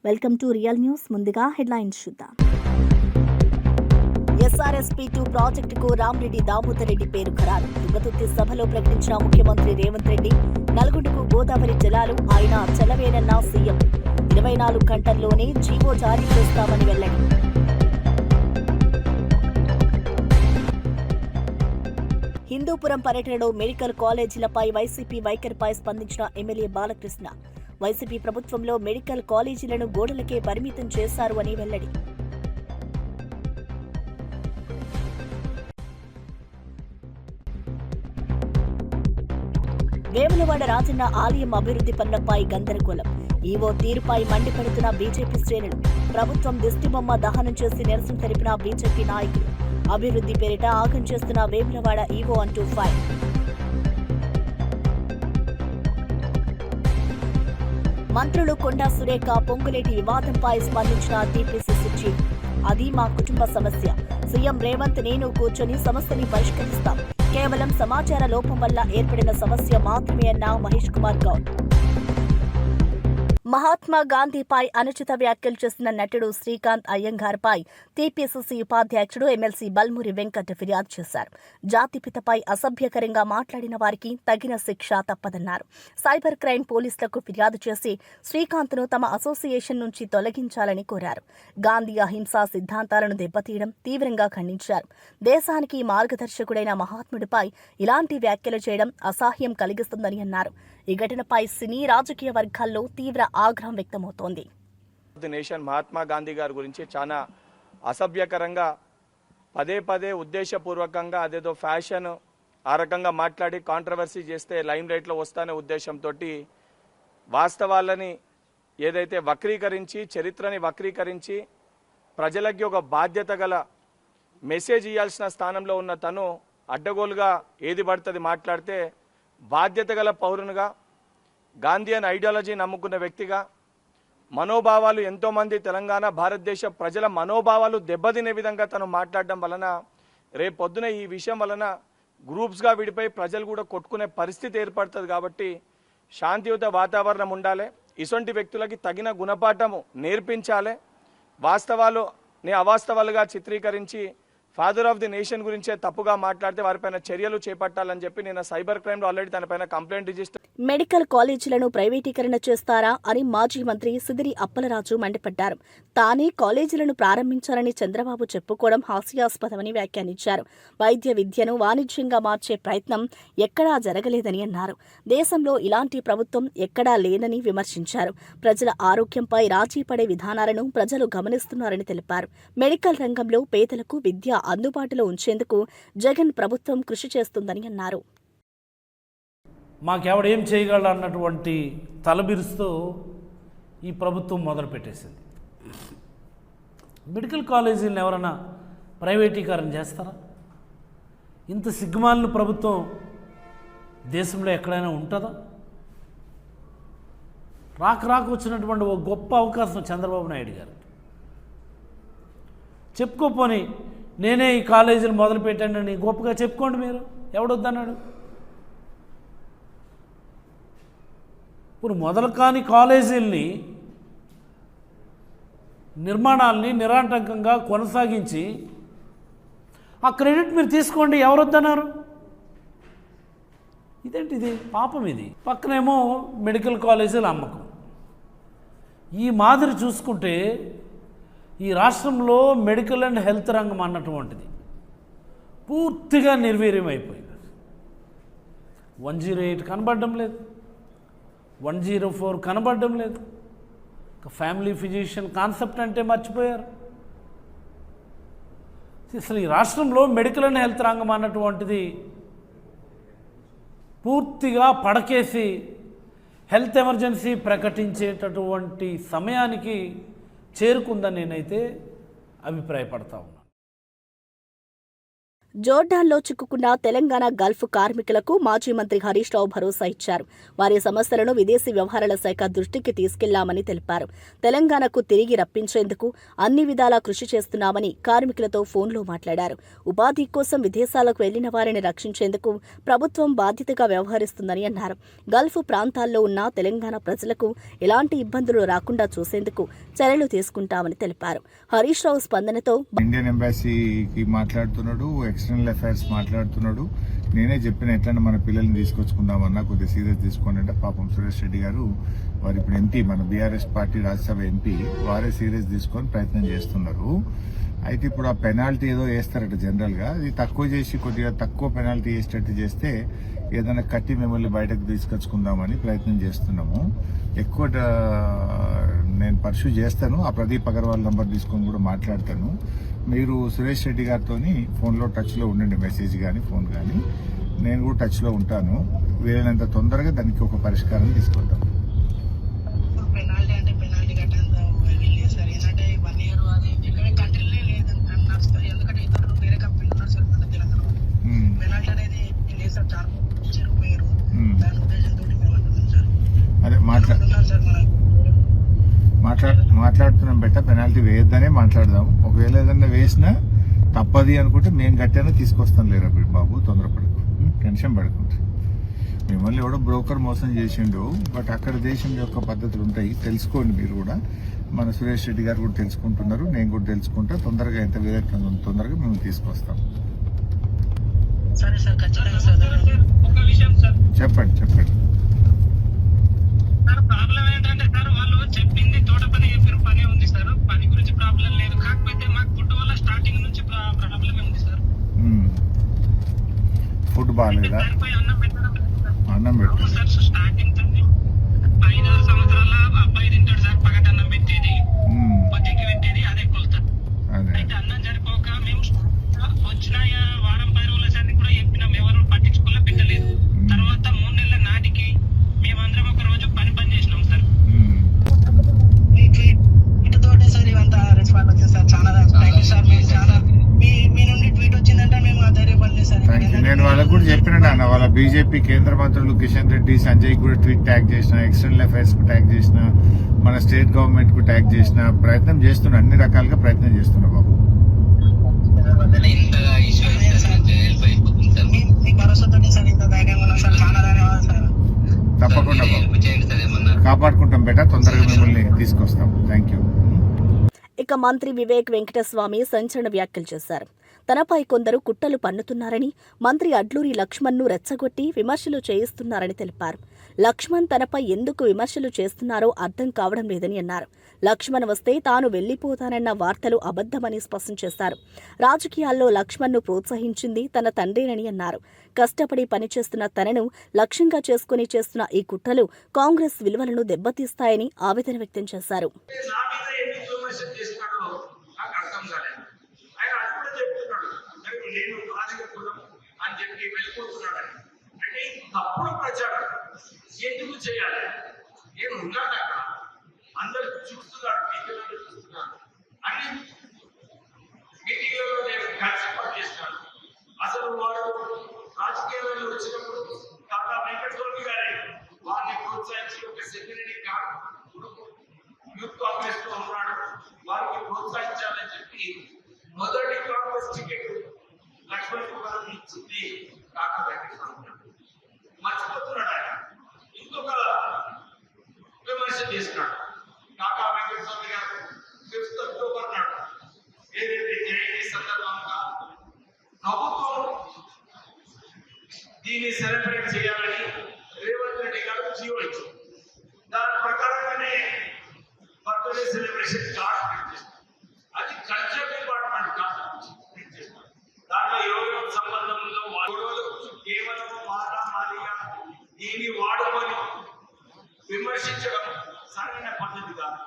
Welcome to real news. ముందుగా headlines చూద్దాం. SRSP2 ప్రాజెక్టుకు రామిరెడ్డి దామోదర్ రెడ్డి పేరు ఖరారు. తుంగతుర్తి సభలో ప్రకటించిన ముఖ్యమంత్రి రేవంత్ రెడ్డి. నల్గొండకు గోదావరి జలాలు ఆయన చెలవేనన్న సీఎం. 24 గంటల్లోనే జీవో జారీ చేస్తామని వెల్లడి. హిందూపురం పర్యటనలో మెడికల్ కాలేజీలపై వైసీపీ వైఖరిపై స్పందించిన ఎమ్మెల్యే బాలకృష్ణ. వైసీపీ ప్రభుత్వంలో మెడికల్ కాలేజీలను గోడలకే పరిమితం చేశారు అని వెల్లడి. వేములవాడ రాజన్న ఆలయం అభివృద్ధి పనులపై గందరగోళం. ఈవో తీరుపై మండిపడుతున్న బీజేపీ శ్రేణులు. ప్రభుత్వం దిష్టిబొమ్మ దహనం చేసి నిరసన తెలిపిన బీజేపీ నాయకులు. అభివృద్ధి పేరిట ఆగం చేస్తున్న వేములవాడ ఈవో అంటూ ఫైర్. మంత్రులు కొండా సురేఖ పొంగులేటి వివాదంపై స్పందించిన టీపీసీసీ చీఫ్. అది మా కుటుంబ సమస్య. సీఎం రేవంత్ నేను కూర్చొని సమస్యని పరిష్కరిస్తాం. కేవలం సమాచార లోపం వల్ల ఏర్పడిన సమస్య మాత్రమే అన్న మహేష్ కుమార్ గౌడ్. మహాత్మా గాంధీపై అనుచిత వ్యాఖ్యలు చేసిన నటుడు శ్రీకాంత్ అయ్యంగార్పై టీపీసీసీ ఉపాధ్యక్షుడు ఎమ్మెల్సీ బల్మూరి వెంకట్ ఫిర్యాదు చేశారు. జాతిపితపై అసభ్యకరంగా మాట్లాడిన వారికి తగిన శిక్ష తప్పదన్నారు. సైబర్ క్రైమ్ పోలీసులకు ఫిర్యాదు చేసి శ్రీకాంత్ను తమ అసోసియేషన్ నుంచి తొలగించాలని కోరారు. గాంధీ అహింసా సిద్ధాంతాలను దెబ్బతీయడం తీవ్రంగా ఖండించారు. దేశానికి మార్గదర్శకుడైన మహాత్ముడిపై ఇలాంటి వ్యాఖ్యలు చేయడం అసహ్యం కలిగిస్తుందని అన్నారు. ఈ ఘటనపై సినీ రాజకీయ వర్గాల్లో తీవ్ర ఆగ్రహం వ్యక్తమవుతోంది. నేషన్ మహాత్మా గాంధీ గారి గురించి చాలా అసభ్యకరంగా పదే ఉద్దేశపూర్వకంగా అదేదో ఫ్యాషన్ ఆ రకంగా మాట్లాడి కాంట్రవర్సీ చేస్తే లైమ్ లైట్లో వస్తానే ఉద్దేశంతో వాస్తవాలని ఏదైతే వక్రీకరించి చరిత్రని వక్రీకరించి ప్రజలకి ఒక బాధ్యత గల మెసేజ్ ఇవ్వాల్సిన స్థానంలో ఉన్న తను అడ్డగోలుగా ఏది పడుతుంది మాట్లాడితే బాధ్యత గల పౌరునిగా గాంధీయన్ ఐడియాలజీ నమ్ముకున్న వ్యక్తిగా మనోభావాలు ఎంతోమంది తెలంగాణ భారతదేశ ప్రజల మనోభావాలు దెబ్బతినే విధంగా తను మాట్లాడడం వలన రేపొద్దున ఈ విషయం వలన గ్రూప్స్గా విడిపోయి ప్రజలు కూడా కొట్టుకునే పరిస్థితి ఏర్పడుతుంది. కాబట్టి శాంతియుత వాతావరణం ఉండాలి. ఇటువంటి వ్యక్తులకి తగిన గుణపాఠము నేర్పించాలి. వాస్తవాలు అవాస్తవాలుగా చిత్రీకరించి ఫాదర్ ఆఫ్ ది నేషన్ గురించే తప్పుగా మాట్లాడితే వారిపైన చర్యలు చేపట్టాలని చెప్పి నేను సైబర్ క్రైమ్లో ఆల్రెడీ తనపైన కంప్లైంట్ రిజిస్టర్. మెడికల్ కాలేజీలను ప్రైవేటీకరణ చేస్తారా అని మాజీ మంత్రి సిదిరి అప్పలరాజు మండిపడ్డారు. తానే కాలేజీలను ప్రారంభించాలని చంద్రబాబు చెప్పుకోవడం హాస్యాస్పదమని వ్యాఖ్యానించారు. వైద్య విద్యను వాణిజ్యంగా మార్చే ప్రయత్నం ఎక్కడా జరగలేదని అన్నారు. దేశంలో ఇలాంటి ప్రభుత్వం ఎక్కడా లేదని విమర్శించారు. ప్రజల ఆరోగ్యంపై రాజీ పడే విధానాలను ప్రజలు గమనిస్తున్నారని తెలిపారు. మెడికల్ రంగంలో పేదలకు విద్య అందుబాటులో ఉంచేందుకు జగన్ ప్రభుత్వం కృషి చేస్తుందని అన్నారు. మాకెవడేం చేయగలడు అన్నటువంటి తలబిరుస్తూ ఈ ప్రభుత్వం మొదలుపెట్టేసింది. మెడికల్ కాలేజీలను ఎవరైనా ప్రైవేటీకరణ చేస్తారా? ఇంత సిగ్గుమాలిన ప్రభుత్వం దేశంలో ఎక్కడైనా ఉంటుందా? రాక వచ్చినటువంటి ఒక గొప్ప అవకాశం చంద్రబాబు నాయుడు గారు. చెప్పుకోపోని నేనే ఈ కాలేజీలు మొదలుపెట్టానని గొప్పగా చెప్పుకోండి. మీరు ఎవడొద్దన్నాడు? ఇప్పుడు మొదలు కాని కాలేజీల్ని నిర్మాణాలని నిరాటంకంగా కొనసాగించి ఆ క్రెడిట్ మీరు తీసుకోండి. ఎవరొద్దన్నారు? ఇదేంటిది? పాపం ఇది. పక్కనేమో మెడికల్ కాలేజీల అమ్మకం. ఈ మాదిరి చూసుకుంటే ఈ రాష్ట్రంలో మెడికల్ అండ్ హెల్త్ రంగం అన్నటువంటిది పూర్తిగా నిర్వీర్యం అయిపోయింది. 108 కనబడడం లేదు, 104 కనబడడం లేదు. ఫ్యామిలీ ఫిజిషియన్ కాన్సెప్ట్ అంటే మర్చిపోయారు. అసలు ఈ రాష్ట్రంలో మెడికల్ అండ్ హెల్త్ రంగం అన్నటువంటిది పూర్తిగా పడకేసి హెల్త్ ఎమర్జెన్సీ ప్రకటించేటటువంటి సమయానికి చేరుకుందని నేనైతే అభిప్రాయపడతా ఉన్నాను. జోర్డాన్లో చిక్కుకున్న తెలంగాణ గల్ఫ్ కార్మికులకు మాజీ మంత్రి హరీష్ రావు భరోసా ఇచ్చారు. వారి సమస్యలను విదేశీ వ్యవహారాల శాఖ దృష్టికి తీసుకెళ్లామని తెలిపారు. తెలంగాణకు తిరిగి రప్పించేందుకు అన్ని విధాలా కృషి చేస్తున్నామని కార్మికులతో ఫోన్లో మాట్లాడారు. ఉపాధి కోసం విదేశాలకు వెళ్లిన వారిని రక్షించేందుకు ప్రభుత్వం బాధ్యతగా వ్యవహరిస్తుందని అన్నారు. గల్ఫ్ ప్రాంతాల్లో ఉన్న తెలంగాణ ప్రజలకు ఎలాంటి ఇబ్బందులు రాకుండా చూసేందుకు చర్యలు తీసుకుంటామని తెలిపారు. హరీష్ రావు స్పందనతో ఇండియన్ ఎంబాసీకి మాట్లాడుతున్నాడు, ఎక్స్టర్నల్ అఫైర్స్ మాట్లాడుతున్నాడు. నేనే చెప్పిన ఎట్లన్నా మన పిల్లల్ని తీసుకొచ్చుకుందామన్నా కొద్దిగా సీరియస్ తీసుకోండి అంటే పాపం సురేష్ రెడ్డి గారు వారు ఇప్పుడు ఎంపీ, మన బీఆర్ఎస్ పార్టీ రాజ్యసభ ఎంపీ, వారే సీరియస్ తీసుకొని ప్రయత్నం చేస్తున్నారు. అయితే ఇప్పుడు ఆ పెనాల్టీ ఏదో వేస్తారట జనరల్గా, అది తక్కువ చేసి కొద్దిగా తక్కువ పెనాల్టీ వేసేటట్టు చేస్తే ఏదైనా కట్టి మిమ్మల్ని బయటకు తీసుకొచ్చుకుందామని ప్రయత్నం చేస్తున్నాము. ఎక్కువ నేను పర్సూ చేస్తాను. ఆ ప్రదీప్ అగర్వాల్ నంబర్ తీసుకొని కూడా మాట్లాడతాను. మీరు సురేష్ రెడ్డి గారితో ఫోన్లో టచ్లో ఉండండి, మెసేజ్ కానీ ఫోన్ కానీ. నేను కూడా టచ్లో ఉంటాను. వీలైనంత తొందరగా దానికి ఒక పరిష్కారం తీసుకుంటాం. పెనాల్టీ అంటే పెనాల్టీ కట్టేంత వెళ్ళలేదు సార్. ఏంటంటే 1 year అది ఇక్కడ కంట్రీలే లేదన్నారు సార్. ఎందుకంటే ఇతరులు వేరే కంపెనీలు ఉన్నారు సార్ మన తెలంగాణలో. పెనాల్టీ అనేది లేదు సార్. చాలా చిరుపోయారు. దాని ఉద్దేశంతో మేము అంటున్నాం సార్. అదే ఉన్నారు సార్ మాట్లాడుతున్నాం బెట్ట, పెనాల్టీ వేయొద్దనే మాట్లాడదాం. ఒకవేళ ఏదన్నా వేసినా తప్పది అనుకుంటే మేము గట్టినా తీసుకొస్తాం. లేరా బాబు, తొందరపడకు, టెన్షన్ పడకుండా. మిమ్మల్ని ఎవడో బ్రోకర్ మోసం చేసిండు, బట్ అక్కడ దేశం యొక్క పద్ధతులు ఉంటాయి, తెలుసుకోండి మీరు కూడా. మన సురేష్ రెడ్డి గారు కూడా తెలుసుకుంటున్నారు, నేను కూడా తెలుసుకుంటా. తొందరగా ఎంత వేయకుండా తొందరగా మేము తీసుకొస్తాం. సరే సార్, ఖచ్చితంగా సార్. ఒక విషయం సార్, చెప్పండి. సార్ ప్రాబ్లం ఏంటంటే సార్ వాళ్ళు చెప్పింది తోట పని చెప్పిన పనే ఉంది సార్. పని గురించి ప్రాబ్లం లేదు. కాకపోతే మాకు ఫుడ్ వల్ల స్టార్టింగ్ నుంచి ప్రాబ్లమే ఉంది సార్. ఫుడ్ బాగాలేదా? సరిపోయి అన్నం పెట్టడం లేదు సార్. అన్నం పెట్టు సార్ స్టార్టింగ్ 5-6 సంవత్సరాల అబ్బాయి తింటాడు సార్. పగటన్నం పెట్టేది, పొద్దుకి పెట్టేది, అదే కొలుతారు. అదే అయితే అన్నం సరిపోక మేము వచ్చిన వారం 10 రోజుల సార్ని కూడా చెప్పినాం, ఎవరు పట్టించుకోలే, పెట్టలేదు. తర్వాత 3 నెలల నాటికి మేమందరం ఒక రోజు పని చేసినాం సార్. ఇటుతోటే సార్ ఇవంతా రెస్పాండ్ వచ్చింది సార్. చాలా థ్యాంక్ యూ సార్. మేము చాలా మీ నుండి ట్వీట్ వచ్చిందంటే మేము ధైర్యపడలేదు సార్. నేను వాళ్ళకు కూడా చెప్పిన నాన్న, వాళ్ళ బీజేపీ కేంద్ర మంత్రులు కిషన్ రెడ్డి, సంజయ్ కూడా ట్వీట్ ట్యాగ్ చేసిన, ఎక్స్టర్నల్ అఫైర్స్ కు ట్యాగ్ చేసిన, మన స్టేట్ గవర్నమెంట్ కు ట్యాగ్ చేసిన, ప్రయత్నం చేస్తున్నా, అన్ని రకాలుగా ప్రయత్నం చేస్తున్నా బాబు. మీ భరోసాతోటి సార్ ఇంత ధైర్యంగా ఉన్నాం సార్. చాలా ధన్యవాదాలు సార్. తప్పకుండా బాబు, కాపాడుకుంటాం బేటా, తొందరగా మిమ్మల్ని తీసుకొస్తాం. Thank you. ఇక మంత్రి వివేక్ వెంకటస్వామి సంచలన వ్యాఖ్యలు చేశారు. తనపై కొందరు కుట్రలు పన్నుతున్నారని, మంత్రి అడ్లూరి లక్ష్మణ్ను రెచ్చగొట్టి విమర్శలు చేయిస్తున్నారని తెలిపారు. లక్ష్మణ్ తనపై ఎందుకు విమర్శలు చేస్తున్నారో అర్థం కావడం లేదని అన్నారు. లక్ష్మణ్ వస్తే తాను వెళ్లిపోతానన్న వార్తలు అబద్దమని స్పష్టం చేశారు. రాజకీయాల్లో లక్ష్మణ్ను ప్రోత్సహించింది తన తండ్రేనని అన్నారు. కష్టపడి పనిచేస్తున్న తనను లక్ష్యంగా చేసుకుని చేస్తున్న ఈ కుట్రలు కాంగ్రెస్ విలువలను దెబ్బతీస్తాయని ఆవేదన వ్యక్తం చేశారు. తప్పుడు ప్రచారం ఎందుకు చేయాలి? నేను ఉన్నాను అక్కడ, అందరు చూస్తున్నారు, మీటింగ్లలో చూస్తున్నారు, అన్ని మీటింగ్లలో నేను కలిసి పనిచేస్తున్నాను. అసలు వాడు రాజకీయాలలో వచ్చినప్పుడు కాకా వెంకటస్వామి గారే వారిని ప్రోత్సహించి ఒక సెక్రటరీ యూత్ కాంగ్రెస్ లో ఉన్నాడు, వారికి ప్రోత్సహించాలని చెప్పి మొదటి కాంగ్రెస్ టికెట్ లక్ష్మణ్ కుమార్ ఇచ్చింది కాకా వెంకటస్వామి. మర్చిపోతున్నాడు ఆయన. ఇంకొక విమర్శ చేస్తున్నాడు. కాకా వెంకటస్వామి గారు 5th October నాడు ఏదైతే జయంతి సందర్భంగా ప్రభుత్వం దీన్ని సెలబ్రేట్ చేయాలని రేవంత్ రెడ్డి గారు జీవో ఇచ్చారు. దాని ప్రకారంగానే బర్త్డే సెలబ్రేషన్ కార్డ్ ప్రింట్ చేస్తారు. అది కల్చర్ డిపార్ట్మెంట్ కార్డ్ ప్రింట్ చేస్తారు. దాంట్లో ఎవరెవరి సంబంధంలో గొడవలు కేవలం మాదిగా దీన్ని వాడుకొని విమర్శించడం సరైన పద్ధతి కాదు.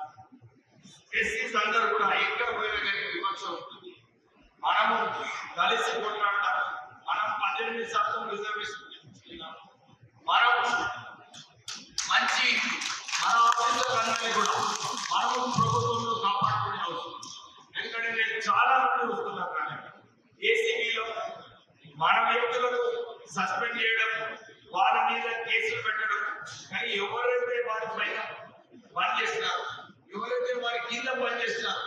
ఎస్సీస్ అందరూ కూడా ఎక్కడ పోయినా కానీ విమర్శ ఉంటుంది. మనము కలిసి కొట్లాడతాం. మనం 18% రిజర్వేషన్ తీసుకున్నాం. మనం మంచి మన ఆఫీసర్లందరినీ కూడా మనము ప్రభుత్వంలో కాపాడుకునే అవసరం. ఎందుకంటే నేను చాలా మంది వస్తున్నారు కానీ ఏసీబీలో కింద పనిచేస్తున్నారు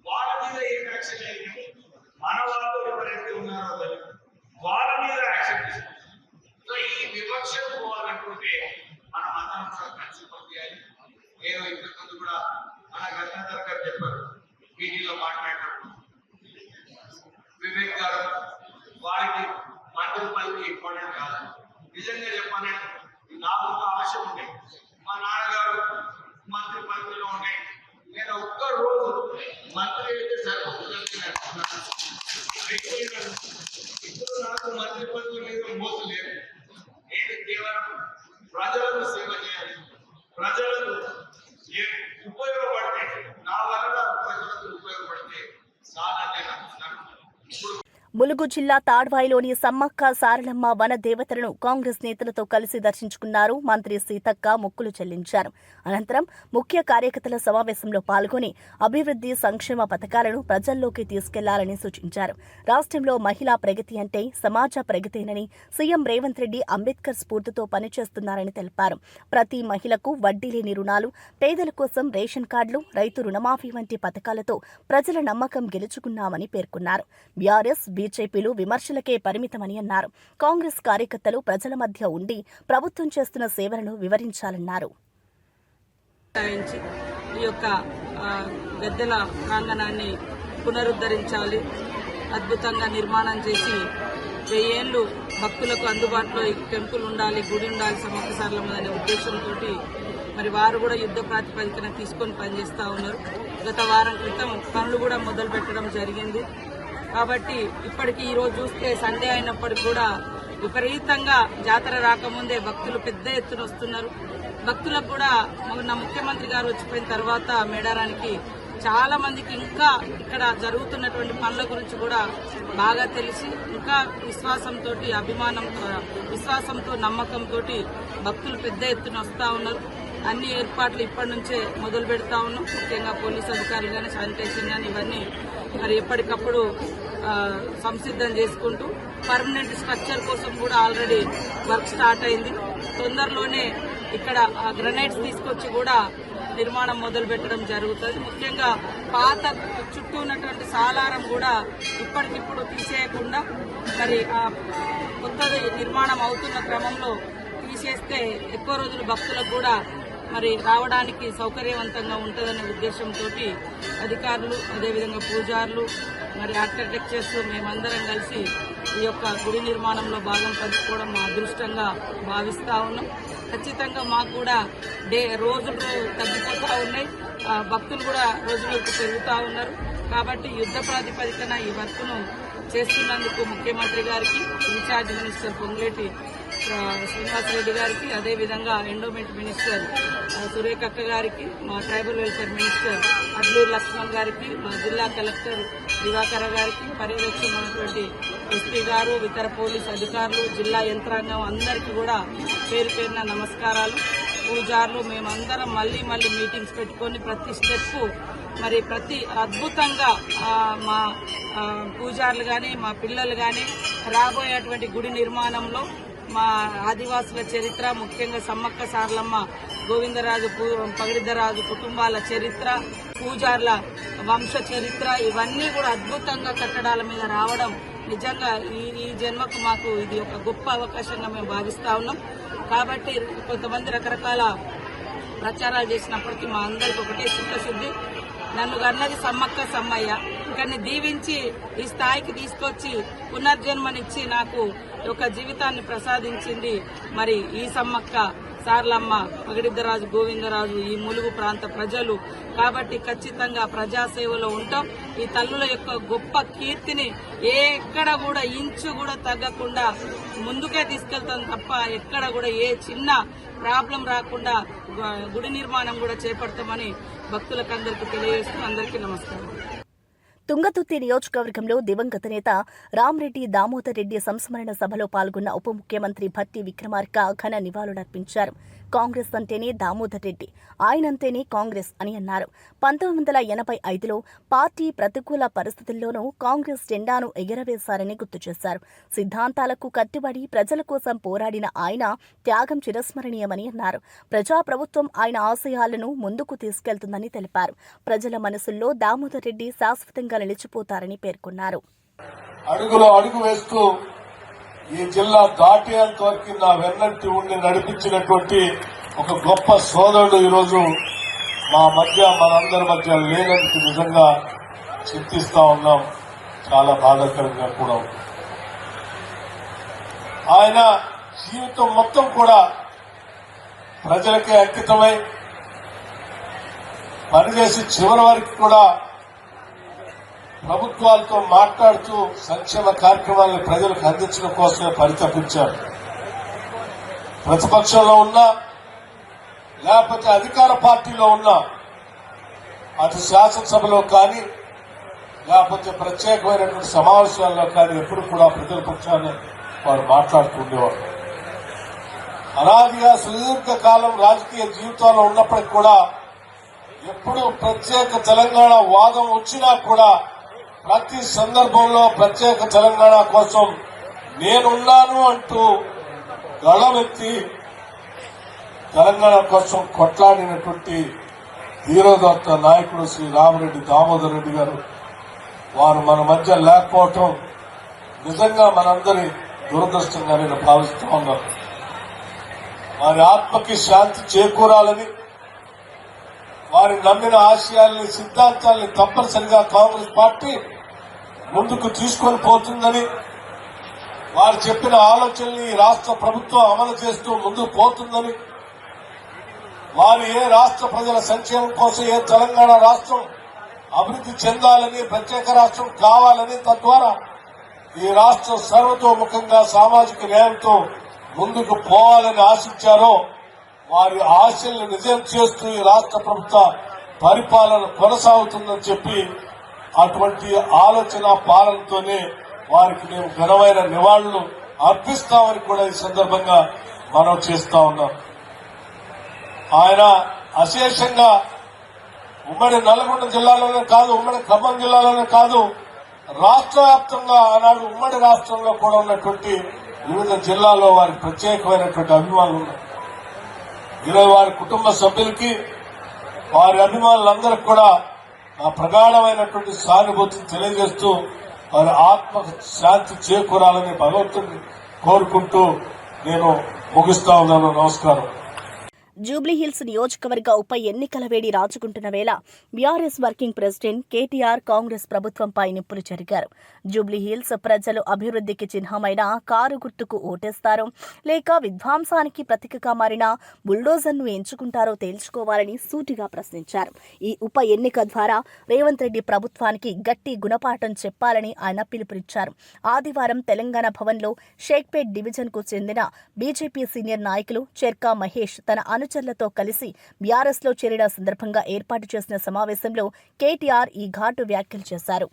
వాళ్ళ మీద ఏం యాక్షన్ లేదు. మన వాళ్ళు ఎవరైతే ఉన్నారో వాళ్ళ మీద యాక్షన్ తీసుకోవాలి. సో ఈ వివక్షను పోవాలనుకుంటే మనం అందరం కూడా కలిసి పనిచేయాలి. నేను ఇంతకుముందు కూడా మన గంగాధర్ గారు చెప్పారు మీటింగ్లో మాట్లాడినప్పుడు, వివేక్ గారు వారికి మంత్రి పదవి ఇంపార్టెంట్ కాదు. నిజంగా చెప్పాలంటే నాకు ఒక ఆశ ఉండే, మా నాన్నగారు మంత్రి పదవిలో ఉండే, నేను ఒక్క రోజు మంత్రి అయితే సరిపోతుందని అనుకున్నాను. ఇప్పుడు నాకు మంత్రి పదవి మీద మోసు లేదు. నేను కేవలం ప్రజలకు సేవ చేయాలి, ప్రజలకు ఉపయోగపడితే, నా వల్ల ప్రజలకు ఉపయోగపడితే చాలని అనుకున్నాను. ఇప్పుడు ములుగు జిల్లా తాడ్వాయిలోని సమ్మక్క సారలమ్మ వన దేవతలను కాంగ్రెస్ నేతలతో కలిసి దర్శించుకున్నారు మంత్రి సీతక్క. మొక్కులు చెల్లించారు. అనంతరం ముఖ్య కార్యకర్తల సమావేశంలో పాల్గొని అభివృద్ధి సంక్షేమ పథకాలను ప్రజల్లోకి తీసుకెళ్లాలని సూచించారు. రాష్ట్రంలో మహిళా ప్రగతి అంటే సమాజ ప్రగతేనని సీఎం రేవంత్ రెడ్డి అంబేద్కర్ స్ఫూర్తితో పనిచేస్తున్నారని తెలిపారు. ప్రతి మహిళకు వడ్డీ లేని రుణాలు, పేదల కోసం రేషన్ కార్డులు, రైతు రుణమాఫీ వంటి పథకాలతో ప్రజల నమ్మకం గెలుచుకున్నామని పేర్కొన్నారు. బీఆర్ఎస్, బీజేపీలు విమర్శలకే పరిమితమని అన్నారు. కాంగ్రెస్ కార్యకర్తలు ప్రజల మధ్య ఉండి ప్రభుత్వం చేస్తున్న సేవలను వివరించాలన్నారు. ఈ యొక్క గద్దెల ప్రాంగణాన్ని పునరుద్ధరించాలి, అద్భుతంగా నిర్మాణం చేసి 1000 ఏళ్లు భక్తులకు అందుబాటులో ఈ టెంపుల్ ఉండాలి, గుడి ఉండాలి సమ్మక్క సారలమ్మ అనే ఉద్దేశంతో మరి వారు కూడా యుద్ధ ప్రాతిపదికన తీసుకొని పనిచేస్తూ ఉన్నారు. గత వారం క్రితం పనులు కూడా మొదలు పెట్టడం జరిగింది. కాబట్టి ఇప్పటికీ ఈరోజు చూస్తే సండే అయినప్పటికీ కూడా విపరీతంగా జాతర రాకముందే భక్తులు పెద్ద ఎత్తున వస్తున్నారు. భక్తులకు కూడా మొన్న ముఖ్యమంత్రి గారు వచ్చిపోయిన తర్వాత మేడారానికి చాలా మందికి ఇంకా ఇక్కడ జరుగుతున్నటువంటి పనుల గురించి కూడా బాగా తెలిసి ఇంకా విశ్వాసంతో, విశ్వాసంతో, నమ్మకంతో భక్తులు పెద్ద ఎత్తున వస్తూ ఉన్నారు. అన్ని ఏర్పాట్లు ఇప్పటి నుంచే మొదలు పెడతా ఉన్నాం. ముఖ్యంగా పోలీసు అధికారులు కానీ, శానిటేషన్ కానీ ఇవన్నీ మరి ఎప్పటికప్పుడు సంసిద్ధం చేసుకుంటూ పర్మనెంట్ స్ట్రక్చర్ కోసం కూడా ఆల్రెడీ వర్క్ స్టార్ట్ అయింది. తొందరలోనే ఇక్కడ గ్రనైట్స్ తీసుకొచ్చి కూడా నిర్మాణం మొదలు పెట్టడం జరుగుతుంది. ముఖ్యంగా పాత చుట్టూ ఉన్నటువంటి సాలారం కూడా ఇప్పటికిప్పుడు తీసేయకుండా మరి కొత్తది నిర్మాణం అవుతున్న క్రమంలో తీసేస్తే ఎక్కువ రోజులు భక్తులకు కూడా మరి రావడానికి సౌకర్యవంతంగా ఉంటుందనే ఉద్దేశంతో అధికారులు, అదేవిధంగా పూజారులు, మరి ఆర్కిటెక్చర్స్ మేమందరం కలిసి ఈ యొక్క గుడి నిర్మాణంలో భాగం పంచుకోవడం మా అదృష్టంగా భావిస్తా ఉన్నాం. ఖచ్చితంగా మాకు కూడా రోజులు తగ్గిపోతూ ఉన్నాయి, భక్తులు కూడా రోజులకు పెరుగుతూ ఉన్నారు. కాబట్టి యుద్ధ ప్రాతిపదికన ఈ వర్క్ను చేస్తున్నందుకు ముఖ్యమంత్రి గారికి, ఇన్ఛార్జ్ మినిస్టర్ పొంగులేటి శ్రీనివాసరెడ్డి గారికి, అదేవిధంగా ఎండోమెంట్ మినిస్టర్ సురేఖక్క గారికి, మా tribal welfare minister Adluri Laxman గారికి, మా జిల్లా కలెక్టర్ దివాకర గారికి, పర్యవేక్షణ ఉన్నటువంటి ఎస్పీ గారు, ఇతర పోలీసు అధికారులు, జిల్లా యంత్రాంగం అందరికీ కూడా పేరు పేరున నమస్కారాలు. పూజారులు మేమందరం మళ్ళీ మీటింగ్స్ పెట్టుకొని ప్రతి స్టెప్ మరి ప్రతి అద్భుతంగా మా పూజారులు కానీ, మా పిల్లలు కానీ రాబోయేటువంటి గుడి నిర్మాణంలో మా ఆదివాసుల చరిత్ర, ముఖ్యంగా సమ్మక్క సారలమ్మ, గోవిందరాజు, పగిడిద్దరాజు కుటుంబాల చరిత్ర, పూజార్ల వంశ చరిత్ర ఇవన్నీ కూడా అద్భుతంగా కట్టడాల మీద రావడం నిజంగా ఈ జన్మకు మాకు ఇది ఒక గొప్ప అవకాశంగా మేము భావిస్తా ఉన్నాం. కాబట్టి కొంతమంది రకరకాల ప్రచారాలు చేసినప్పటికీ మా అందరికి ఒకటే చిత్తశుద్ధి, నన్ను కన్నది సమ్మక్క సమ్మయ్య, కానీ దీవించి ఈ స్థాయికి తీసుకొచ్చి పునర్జన్మనిచ్చి నాకు ఒక జీవితాన్ని ప్రసాదించింది మరి ఈ సమ్మక్క సారలమ్మ, పగిడిద్దరాజు, గోవిందరాజు, ఈ ములుగు ప్రాంత ప్రజలు. కాబట్టి ఖచ్చితంగా ప్రజాసేవలో ఉంటాం. ఈ తల్లుల యొక్క గొప్ప కీర్తిని ఎక్కడ కూడా ఇంచు కూడా తగ్గకుండా ముందుకే తీసుకెళ్తాం తప్ప ఎక్కడ కూడా ఏ చిన్న ప్రాబ్లం రాకుండా గుడి నిర్మాణం కూడా చేపడతామని భక్తులకు అందరికీ తెలియజేస్తూ అందరికీ నమస్కారం. తుంగతుర్తి నియోజకవర్గంలో దివంగత నేత రామ్రెడ్డి దామోదర్ రెడ్డి సంస్మరణ సభలో పాల్గొన్న ఉప ముఖ్యమంత్రి భట్టి విక్రమార్క ఘన నివాళులర్పించారు. కాంగ్రెస్ అంటేనే దామోదర్ రెడ్డి, ఆయనంటేనే కాంగ్రెస్ అని అన్నారు. 1985లో పార్టీ ప్రతికూల పరిస్థితుల్లోనూ కాంగ్రెస్ జెండాను ఎగురవేశారని గుర్తు చేశారు. సిద్ధాంతాలకు కట్టుబడి ప్రజల కోసం పోరాడిన ఆయన త్యాగం చిరస్మరణీయమని అన్నారు. ప్రజాప్రభుత్వం ఆయన ఆశయాలను ముందుకు తీసుకెళ్తుందని తెలిపారు. ప్రజల మనసుల్లో దామోదర్ రెడ్డి శాశ్వతంగా నిలిచిపోతారని పేర్కొన్నారు. అడుగులో అడుగు వేస్తూ ఈ జిల్లా దాటేంత వరకు నా వెన్నంటి ఉండి నడిపించినటువంటి ఒక గొప్ప సోదరుడు ఈరోజు మా మధ్య, మనందరి మధ్య లేనందుకు నిజంగా చింతిస్తా ఉన్నాం. చాలా బాధాకరంగా కూడా ఉంది. ఆయన జీవితం మొత్తం కూడా ప్రజలకే అంకితమై పనిచేసి చివరి వరకు కూడా ప్రభుత్వాలతో మాట్లాడుతూ సంక్షేమ కార్యక్రమాలను ప్రజలకు అందించడం కోసమే పరితపించారు. ప్రతిపక్షంలో ఉన్నా లేకపోతే అధికార పార్టీలో ఉన్నా, అటు శాసనసభలో కానీ లేకపోతే ప్రత్యేకమైనటువంటి సమావేశాల్లో కానీ ఎప్పుడు కూడా ప్రజల పక్షాన్ని వారు మాట్లాడుతూ ఉండేవారు. అనాదిగా సుదీర్ఘకాలం రాజకీయ జీవితాల్లో ఉన్నప్పటికీ కూడా ఎప్పుడు ప్రత్యేక తెలంగాణ వాదం వచ్చినా కూడా ప్రతి సందర్భంలో ప్రత్యేక తెలంగాణ కోసం నేనున్నాను అంటూ గళమెత్తి తెలంగాణ కోసం కొట్లాడినటువంటి ధీరోదత్త నాయకుడు శ్రీ రామిరెడ్డి దామోదర్ రెడ్డి గారు, వారు మన మధ్య లేకపోవటం నిజంగా మనందరి దురదృష్టంగా నేను భావిస్తూ ఉన్నాను. వారి ఆత్మకి శాంతి చేకూరాలని, వారి నమ్మిన ఆశయాల్ని, సిద్ధాంతాల్ని తప్పనిసరిగా కాంగ్రెస్ పార్టీ ముందుకు తీసుకొని పోతుందని, వారు చెప్పిన ఆలోచనల్ని రాష్ట్ర ప్రభుత్వం అమలు చేస్తూ ముందుకు పోతుందని, వారు ఏ రాష్ట్ర ప్రజల సంక్షేమం కోసం, ఏ తెలంగాణ రాష్ట్రం అభివృద్ధి చెందాలని, ప్రత్యేక రాష్ట్రం కావాలని, తద్వారా ఈ రాష్ట్రం సర్వతోముఖంగా సామాజిక న్యాయంతో ముందుకు పోవాలని ఆశించారో వారి ఆశల్ని నిజం చేస్తూ ఈ రాష్ట్ర ప్రభుత్వ పరిపాలన కొనసాగుతుందని చెప్పి అటువంటి ఆలోచన పాలనతోనే వారికి మేము ఘనమైన నివాళులు అర్పిస్తామని కూడా ఈ సందర్భంగా మనం చేస్తా ఉన్నాం. ఆయన అశేషంగా ఉమ్మడి నల్గొండ జిల్లాలోనే కాదు, ఉమ్మడి ఖమ్మం జిల్లాలోనే కాదు, రాష్ట్ర వ్యాప్తంగా ఆనాడు ఉమ్మడి రాష్ట్రంలో కూడా ఉన్నటువంటి వివిధ జిల్లాల్లో వారికి ప్రత్యేకమైనటువంటి అభిమానులు ఉన్నారు. ఈరోజు వారి కుటుంబ సభ్యులకి, వారి అభిమానులందరికీ కూడా నా ప్రగాఢమైనటువంటి సానుభూతిని తెలియజేస్తూ వారి ఆత్మ శాంతి చేకూరాలని భగవంతుడిని కోరుకుంటూ నేను ముగిస్తా ఉన్నాను. నమస్కారం. జూబ్లీహిల్స్ నియోజకవర్గ ఉప ఎన్నికల వేడి రాజుకుంటున్న వేళ BRS working president KTR Congress ప్రభుత్వంపై నిప్పులు చెరిగారు. జూబ్లీహిల్స్ ప్రజలు అభివృద్ధికి చిహ్నమైన కారు గుర్తుకు ఓటేస్తారో లేక విధ్వంసానికి ప్రతీకగా మారిన బుల్డోజర్ను ఎంచుకుంటారో తేల్చుకోవాలని సూటిగా ప్రశ్నించారు. ఈ ఉప ఎన్నిక ద్వారా రేవంత్ రెడ్డి ప్రభుత్వానికి గట్టి గుణపాఠం చెప్పాలని ఆయన పిలుపునిచ్చారు. ఆదివారం తెలంగాణ భవన్లో షేక్పేట్ డివిజన్కు చెందిన బీజేపీ సీనియర్ నాయకులు చెర్కా మహేష్ తన అనుచరులతో కలిసి బీఆర్ఎస్ లో చేరిన సందర్భంగా ఏర్పాటు చేసిన సమావేశంలో కేటీఆర్ ఈ ఘాటు వ్యాఖ్యలు చేశారు.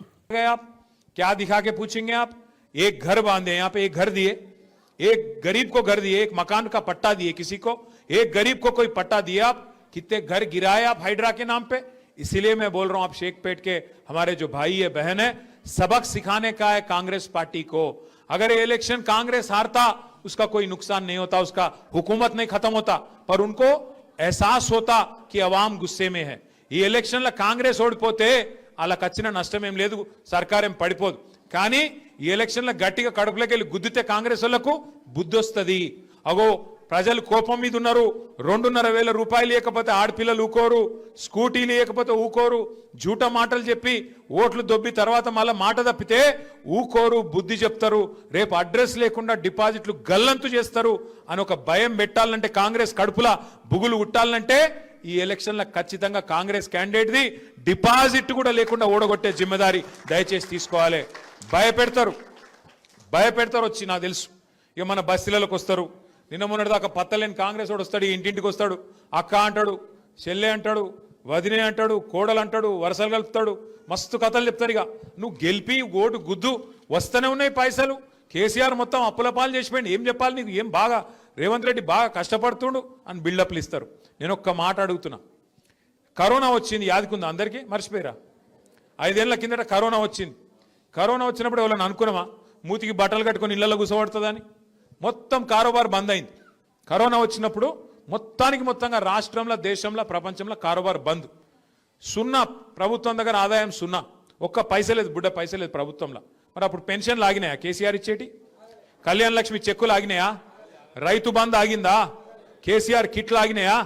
क्या दिखा के पूछेंगे आप? एक घर बांधे, यहाँ पे एक घर दिए, एक गरीब को घर दिए, एक मकान का पट्टा दिए किसी को, एक गरीब को कोई पट्टा दिया, आप कितने घर गिराए आप हाइड्रा के नाम पे? इसीलिए मैं बोल रहा हूं, आप शेखपेट के हमारे जो भाई है, बहन है, सबक सिखाने का है कांग्रेस पार्टी को. अगर ये इलेक्शन कांग्रेस हारता उसका कोई नुकसान नहीं होता, उसका हुकूमत नहीं खत्म होता, पर उनको एहसास होता कि अवाम गुस्से में है. ఈ ఎలక్షన్ల కాంగ్రెస్ ఓడిపోతే వాళ్ళకి వచ్చిన నష్టం ఏం లేదు, సర్కార్ ఏం పడిపోదు. కానీ ఈ ఎలక్షన్ల గట్టిగా కడుపులోకి వెళ్ళి గుద్దితే కాంగ్రెస్ వాళ్లకు బుద్ధి వస్తుంది. అగో ప్రజలు కోపం మీద ఉన్నారు. 2,500 రూపాయలు లేకపోతే ఆడపిల్లలు ఊకోరు, స్కూటీ లేకపోతే ఊకోరు, జూట మాటలు చెప్పి ఓట్లు దొబ్బి తర్వాత మళ్ళీ మాట తప్పితే ఊకోరు, బుద్ధి చెప్తారు. రేపు అడ్రస్ లేకుండా డిపాజిట్లు గల్లంతు చేస్తారు అని ఒక భయం పెట్టాలంటే, కాంగ్రెస్ కడుపులా బుగులు ఉట్టాలంటే ఈ ఎలక్షన్ల ఖచ్చితంగా కాంగ్రెస్ క్యాండిడేట్ది డిపాజిట్ కూడా లేకుండా ఓడగొట్టే జిమ్మదారి దయచేసి తీసుకోవాలి. భయపెడతారు వచ్చి, నాకు తెలుసు. ఇక మన బస్తీలకు వస్తారు. నిన్న మొన్నటిదాకా పత్తలేని కాంగ్రెస్ వాడు వస్తాడు, ఇంటింటికి వస్తాడు, అక్క అంటాడు, చెల్లె అంటాడు, వదినే అంటాడు, కోడలు అంటాడు, వరసలు కలుపుతాడు, మస్తు కథలు చెప్తారు. ఇక నువ్వు గెలిపి ఓటు గుద్దు, వస్తూనే ఉన్నాయి పైసలు. కేసీఆర్ మొత్తం అప్పుల పాలు చేసిపోయింది. ఏం చెప్పాలి నీకు? ఏం బాగా రేవంత్ రెడ్డి బాగా కష్టపడుతుండు అని బిల్డప్లు ఇస్తారు. నేను ఒక్క మాట అడుగుతున్నా, కరోనా వచ్చింది యాదికుందా అందరికీ? మర్చిపోయారా? 5 ఏళ్ల కిందట కరోనా వచ్చింది. కరోనా వచ్చినప్పుడు ఎవరైనా అనుకున్నామా మూతికి బట్టలు కట్టుకొని ఇళ్లలో కూర్చోబడుతుందని? మొత్తం కారోబార్ బంద్ అయింది. కరోనా వచ్చినప్పుడు మొత్తంగా రాష్ట్రంలో, దేశంలో, ప్రపంచంలో కారోబార్ బంద్. సున్నా, ప్రభుత్వం దగ్గర ఆదాయం సున్నా, ఒక్క పైసా లేదు, బుడ్డ పైసా లేదు ప్రభుత్వంలో. మరి అప్పుడు పెన్షన్లు ఆగినాయా? కేసీఆర్ ఇచ్చేటి కళ్యాణ లక్ష్మి చెక్కులు ఆగినాయా? రైతు బంద్ ఆగిందా? కేసీఆర్ కిట్లు ఆగినాయా?